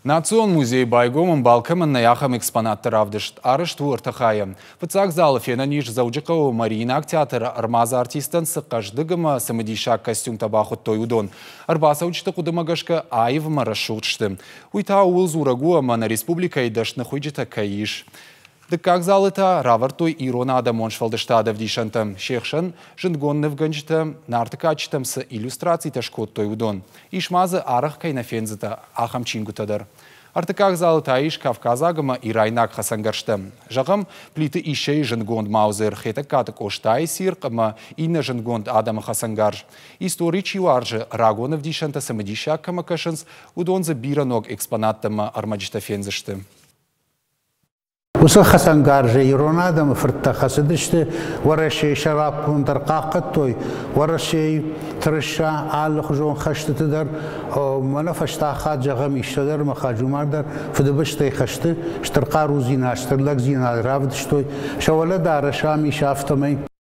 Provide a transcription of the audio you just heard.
Национ музей байгомын балкымын наяхам экспонаттар авдышт, арышту ыртахаем. Вцак залы фенаниш заужикау Маринак театр армаза артистан сыққаждыгыма самадишак костюм табахут той удон. Арбаса учты кудымагашка айв марашутшты. Уйта улз урагуама на республика и дашны хуйджита каиш. Дыккак залыта равартой ирона адамонш фалдыштада вдишантам. Шехшан жингонны вганжита нартыкачтам с иллюстрацией ташкот той удон. Ишмазы арах кайнафензита ахам чингутадар. Артыкак залыта иш Кавказагама и райнак хасангарштам. Жагам плиты ишей жингонд маузер хета катык оштай сиркама инна жингонд адама хасангарж. Историчи уаржи рагона вдишанта самадишак камакашанс удон за биранок экспонаттама армаджита фензишты. وصل خسن قارجة يرونا دم فرتا خسدشت ورا شيء شراب كونتر قاقتوي ورا شيء ترشا على خجون خشت تدر ومنا فشتا خاد جغم يشتدر مخاجو مردر فدبشتي خشت اشترقا روزينا اشترلك زينا رافدشتوي شوالا دار شامي شافتمي